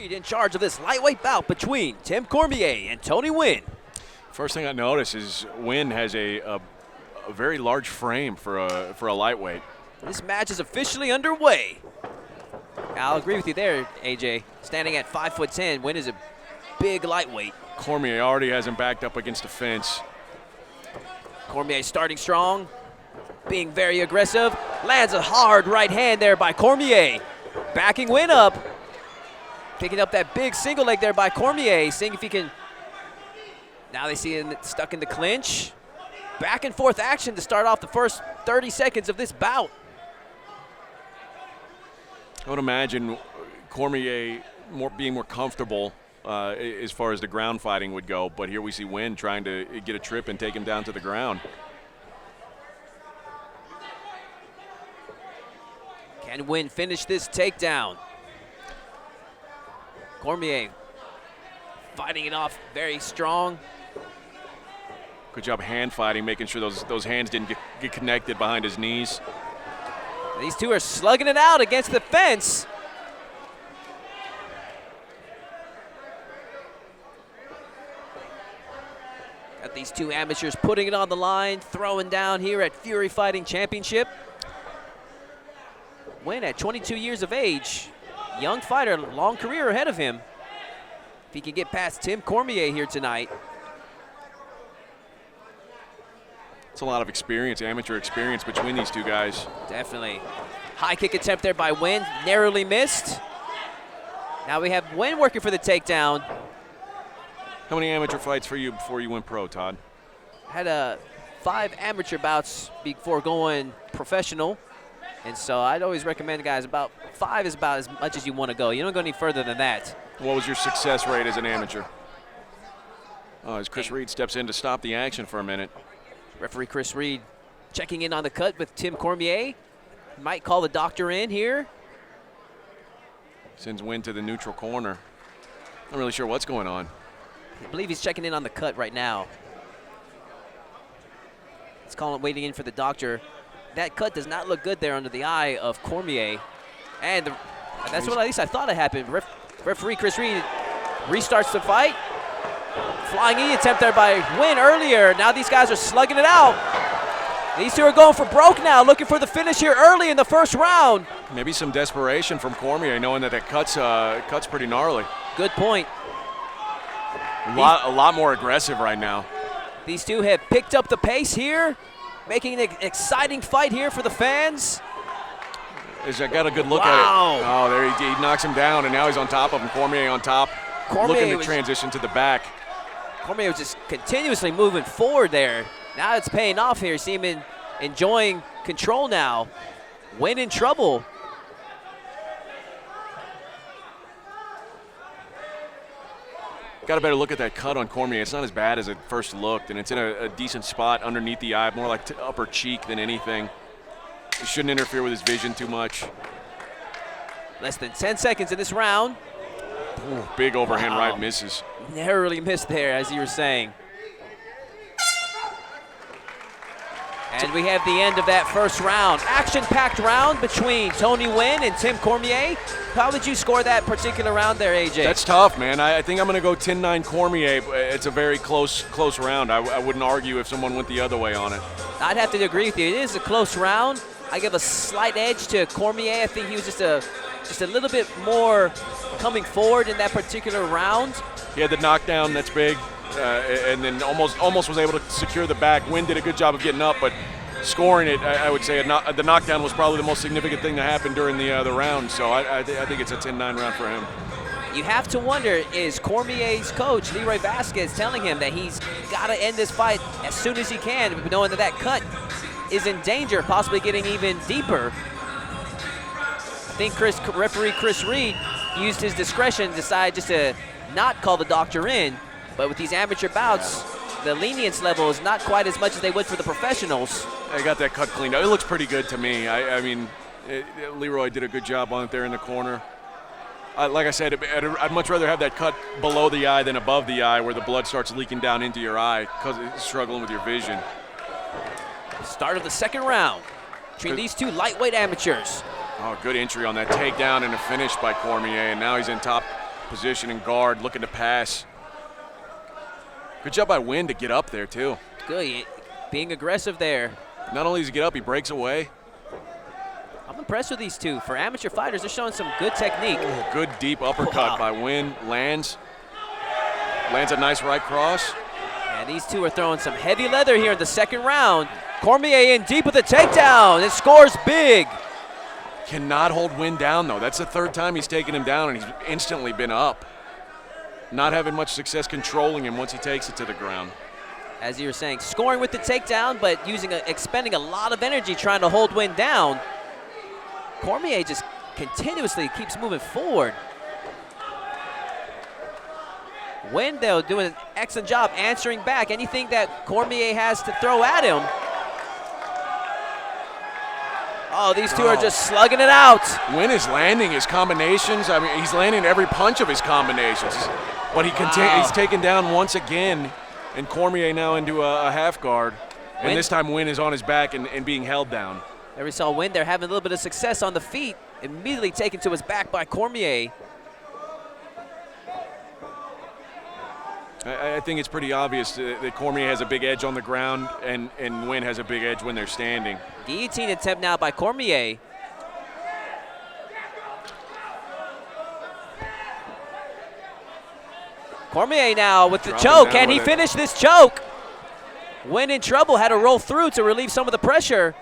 Reed in charge of this lightweight bout between Tim Cormier and Tony Nguyen. First thing I notice is Nguyen has a very large frame for a lightweight. This match is officially underway. I'll agree with you there, AJ. Standing at 5'10", Nguyen is a big lightweight. Cormier already has him backed up against the fence. Cormier starting strong, being very aggressive. Lands a hard right hand there by Cormier. Backing Nguyen up. Picking up that big single leg there by Cormier, seeing if he can. Now they see him stuck in the clinch. Back and forth action to start off the first 30 seconds of this bout. I would imagine Cormier being more comfortable as far as the ground fighting would go, but here we see Nguyen trying to get a trip and take him down to the ground. Can Nguyen finish this takedown? Cormier fighting it off very strong. Good job hand fighting, making sure those hands didn't get connected behind his knees. These two are slugging it out against the fence. Got these two amateurs putting it on the line, throwing down here at Fury Fighting Championship. Nguyen at 22 years of age. Young fighter, long career ahead of him. If he can get past Tim Cormier here tonight. It's a lot of experience, amateur experience between these two guys. Definitely. High kick attempt there by Nguyen, narrowly missed. Now we have Nguyen working for the takedown. How many amateur fights for you before you went pro, Todd? Had 5 amateur bouts before going professional. And so I'd always recommend, guys, about 5 is about as much as you want to go. You don't go any further than that. What was your success rate as an amateur? Oh, as Chris Reed steps in to stop the action for a minute. Referee Chris Reed checking in on the cut with Tim Cormier. Might call the doctor in here. Sends Nguyen to the neutral corner. Not really sure what's going on. I believe he's checking in on the cut right now. He's waiting in for the doctor. That cut does not look good there under the eye of Cormier. And that's what at least I thought had happened. Referee Chris Reed restarts the fight. Flying knee attempt there by Nguyen earlier. Now these guys are slugging it out. These two are going for broke now, looking for the finish here early in the first round. Maybe some desperation from Cormier, knowing that cut's pretty gnarly. Good point. A lot more aggressive right now. These two have picked up the pace here, making an exciting fight here for the fans. I got a good look at it. Oh, there he knocks him down, and now he's on top of him. Cormier on top, looking to transition to the back. Cormier was just continuously moving forward there. Now it's paying off here. See him enjoying control now. Nguyen in trouble. Got a better look at that cut on Cormier. It's not as bad as it first looked, and it's in a decent spot underneath the eye, more like upper cheek than anything. He shouldn't interfere with his vision too much. Less than 10 seconds in this round. Ooh, big overhand right misses. Narrowly missed there, as you were saying. And we have the end of that first round. Action-packed round between Tony Nguyen and Tim Cormier. How would you score that particular round there, AJ? That's tough, man. I think I'm going to go 10-9 Cormier. It's a very close round. I wouldn't argue if someone went the other way on it. I'd have to agree with you. It is a close round. I give a slight edge to Cormier. I think he was just a little bit more coming forward in that particular round. He had the knockdown, that's big, and then almost was able to secure the back. Nguyen did a good job of getting up, but scoring it, I would say the knockdown was probably the most significant thing that happened during the round. So I think it's a 10-9 round for him. You have to wonder, is Cormier's coach, Leroy Vasquez, telling him that he's got to end this fight as soon as he can, knowing that cut is in danger, possibly getting even deeper? I think referee Chris Reed used his discretion, decided just to not call the doctor in. But with these amateur bouts, the lenience level is not quite as much as they would for the professionals. I got that cut cleaned up. It looks pretty good to me. I mean, Leroy did a good job on it there in the corner. Like I said, I'd much rather have that cut below the eye than above the eye where the blood starts leaking down into your eye because it's struggling with your vision. Start of the second round between these two lightweight amateurs. Oh, good entry on that takedown and a finish by Cormier, and now he's in top position and guard, looking to pass. Good job by Nguyen to get up there, too. Good, being aggressive there. Not only does he get up, he breaks away. I'm impressed with these two. For amateur fighters, they're showing some good technique. Ooh, good deep uppercut by Nguyen. Lands a nice right cross. And these two are throwing some heavy leather here in the second round. Cormier in deep with a takedown. It scores big. Cannot hold Nguyen down, though. That's the third time he's taken him down, and he's instantly been up. Not having much success controlling him once he takes it to the ground. As you were saying, scoring with the takedown, but expending a lot of energy trying to hold Nguyen down. Cormier just continuously keeps moving forward. Nguyen, though, doing an excellent job answering back anything that Cormier has to throw at him. Oh, these two are just slugging it out. Nguyen is landing his combinations. I mean, he's landing every punch of his combinations. But he's taken down once again, and Cormier now into a half guard. And this time Nguyen is on his back and being held down. There we saw Nguyen there having a little bit of success on the feet, immediately taken to his back by Cormier. I think it's pretty obvious that Cormier has a big edge on the ground and Nguyen has a big edge when they're standing. Guillotine attempt now by Cormier. Cormier now with the choke. Can he finish this choke? Nguyen in trouble, had to roll through to relieve some of the pressure.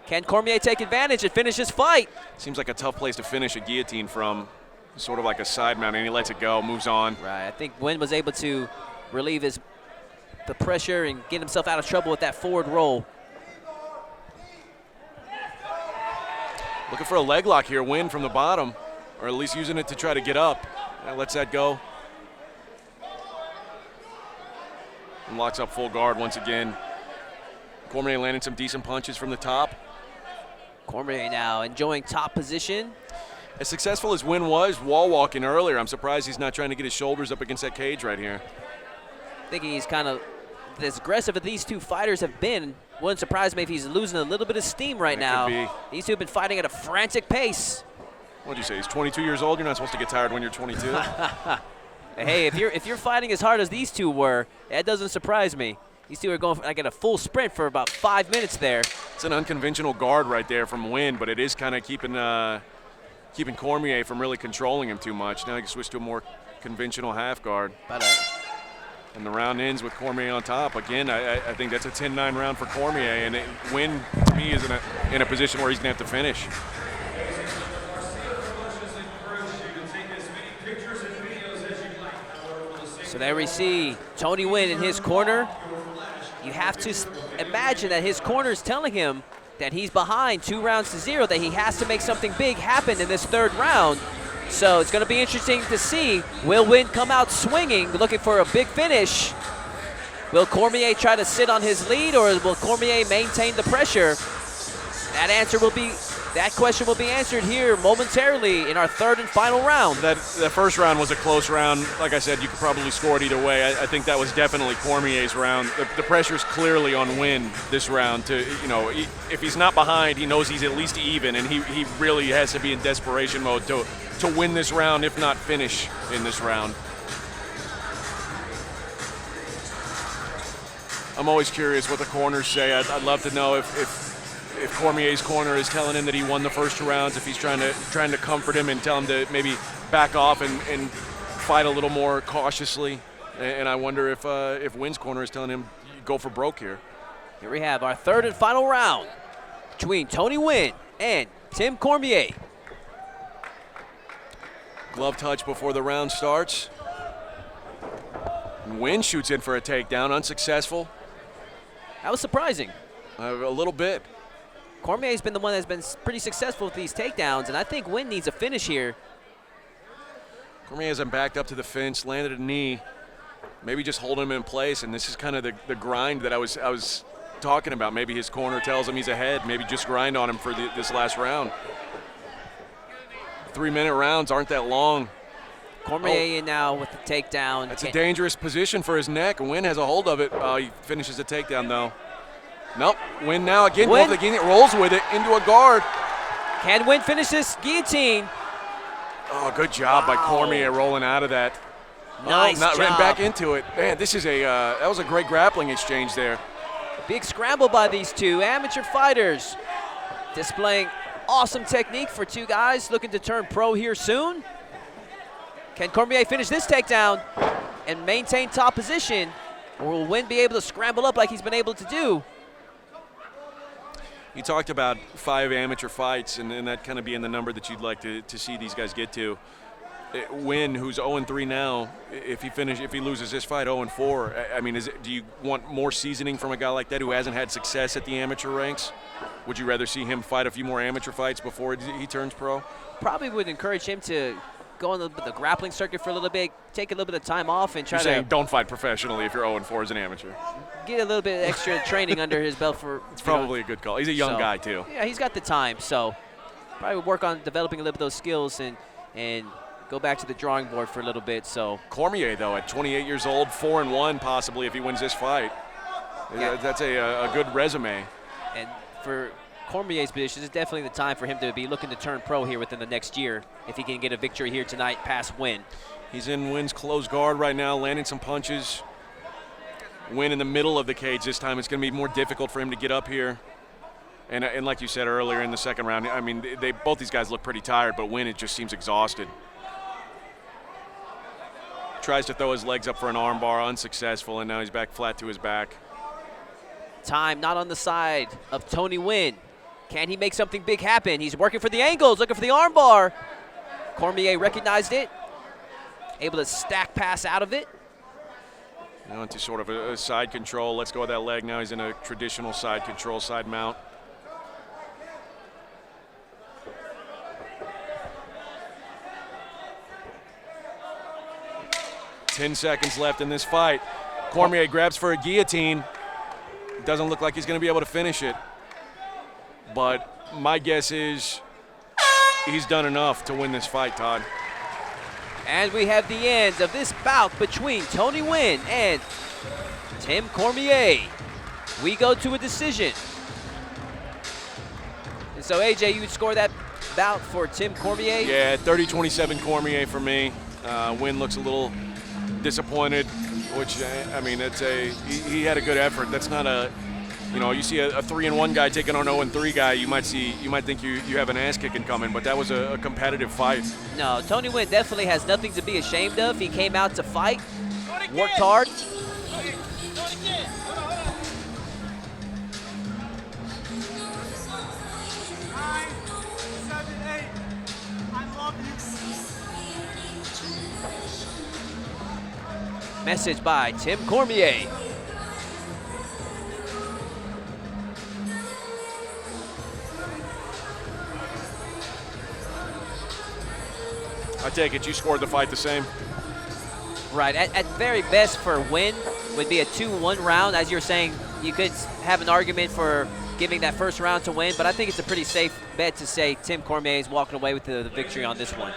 Can Cormier take advantage and finish his fight? Seems like a tough place to finish a guillotine from. Sort of like a side mount, and he lets it go, moves on. Right, I think Nguyen was able to relieve the pressure and get himself out of trouble with that forward roll. Looking for a leg lock here, Nguyen from the bottom, or at least using it to try to get up. Lets that go. And locks up full guard once again. Cormier landing some decent punches from the top. Cormier now enjoying top position. As successful as Nguyen was wall walking earlier, I'm surprised he's not trying to get his shoulders up against that cage right here. Thinking he's kind of as aggressive as these two fighters have been. Wouldn't surprise me if he's losing a little bit of steam right now. Could be. These two have been fighting at a frantic pace. What'd you say? He's 22 years old. You're not supposed to get tired when you're 22. Hey, if you're fighting as hard as these two were, that doesn't surprise me. These two are going like at a full sprint for about 5 minutes there. It's an unconventional guard right there from Nguyen, but it is kind of keeping Cormier from really controlling him too much. Now he can switch to a more conventional half guard. And the round ends with Cormier on top. Again, I think that's a 10-9 round for Cormier, and Nguyen, to me, is in a position where he's going to have to finish. So there we see Tony Nguyen in his corner. You have to imagine that his corner is telling him that he's behind 2-0, that he has to make something big happen in this third round. So it's going to be interesting to see, will Nguyen come out swinging, looking for a big finish? Will Cormier try to sit on his lead, or will Cormier maintain the pressure? That question will be answered here momentarily in our third and final round. That first round was a close round. Like I said, you could probably score it either way. I think that was definitely Cormier's round. The pressure's clearly on Nguyen this round. If he's not behind, he knows he's at least even, and he really has to be in desperation mode to win this round, if not finish in this round. I'm always curious what the corners say. I'd love to know if Cormier's corner is telling him that he won the first 2 rounds, if he's trying to comfort him and tell him to maybe back off and fight a little more cautiously. And I wonder if Nguyen's corner is telling him, go for broke here. Here we have our third and final round between Tony Nguyen and Tim Cormier. Glove touch before the round starts. Nguyen shoots in for a takedown, unsuccessful. That was surprising. A little bit. Cormier's been the one that's been pretty successful with these takedowns, and I think Nguyen needs a finish here. Cormier has him backed up to the fence, landed a knee, maybe just holding him in place, and this is kind of the grind that I was talking about. Maybe his corner tells him he's ahead, maybe just grind on him for this last round. 3-minute rounds aren't that long. Cormier now with the takedown. That's a dangerous position for his neck. Nguyen has a hold of it. He finishes the takedown, though. Nope. Nguyen now again. Nguyen rolls with it into a guard. Can Nguyen finish this guillotine? Oh, good job by Cormier rolling out of that. Nice Not job. ran back into it. Man, this is that was a great grappling exchange there. Big scramble by these two amateur fighters, displaying awesome technique for two guys looking to turn pro here soon. Can Cormier finish this takedown and maintain top position, or will Nguyen be able to scramble up like he's been able to do? You talked about 5 amateur fights, and that kind of being the number that you'd like to see these guys get to. Nguyen, who's 0-3 now, if he loses this fight 0-4, I mean, do you want more seasoning from a guy like that who hasn't had success at the amateur ranks? Would you rather see him fight a few more amateur fights before he turns pro? Probably would encourage him to go on the grappling circuit for a little bit, take a little bit of time off, and try You're to saying don't fight professionally if you're 0-4 as an amateur. get a little bit extra training under his belt for. It's probably a good call. He's a young guy too. Yeah, he's got the time, so probably work on developing a little bit of those skills and go back to the drawing board for a little bit. So Cormier, though, at 28 years old, 4-1 possibly if he wins this fight. Yeah. That's a good resume. And for Cormier's position, it's definitely the time for him to be looking to turn pro here within the next year if he can get a victory here tonight past Nguyen. He's in Nguyen's close guard right now, landing some punches. Nguyen in the middle of the cage this time. It's going to be more difficult for him to get up here. And like you said earlier in the second round, I mean, both these guys look pretty tired, but Nguyen, it just seems exhausted. Tries to throw his legs up for an armbar, unsuccessful, and now he's back flat to his back. Time not on the side of Tony Nguyen. Can he make something big happen? He's working for the angles, looking for the armbar. Cormier recognized it, able to stack pass out of it. Now into sort of a side control. Let's go with that leg. Now he's in a traditional side control, side mount. Ten seconds left in this fight. Cormier grabs for a guillotine. Doesn't look like he's going to be able to finish it. But my guess is he's done enough to win this fight, Todd. And we have the end of this bout between Tony Nguyen and Tim Cormier. We go to a decision. And so, AJ, you would score that bout for Tim Cormier? Yeah, 30-27 Cormier for me. Nguyen looks a little disappointed, which, I mean, he had a good effort. That's not a, you see a 3-1 guy taking on an 0-3 guy, you might think you have an ass kicking coming, but that was a competitive fight. No, Tony Nguyen definitely has nothing to be ashamed of. He came out to fight, worked hard. 9, 7, 8. I love you. Message by Tim Cormier. I take it you scored the fight the same? Right, at very best for Nguyen would be a 2-1 round. As you're saying, you could have an argument for giving that first round to Nguyen, but I think it's a pretty safe bet to say Tim Cormier is walking away with the victory on this one.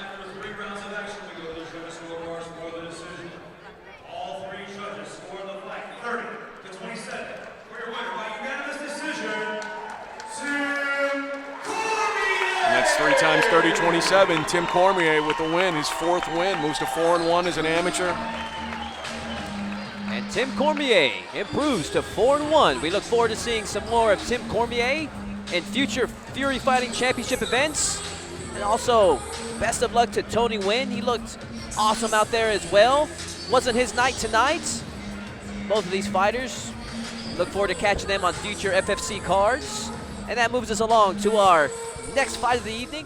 All 3 judges scored the fight 30-27. For your winner by unanimous decision, Tim Cormier. And that's 3 times 30-27. Tim Cormier with the win, his 4th win, moves to 4-1 as an amateur. And Tim Cormier improves to 4-1. We look forward to seeing some more of Tim Cormier in future Fury Fighting Championship events. And also, best of luck to Tony Nguyen. He looked awesome out there as well. Wasn't his night tonight. Both of these fighters, look forward to catching them on future FFC cards. And that moves us along to our next fight of the evening.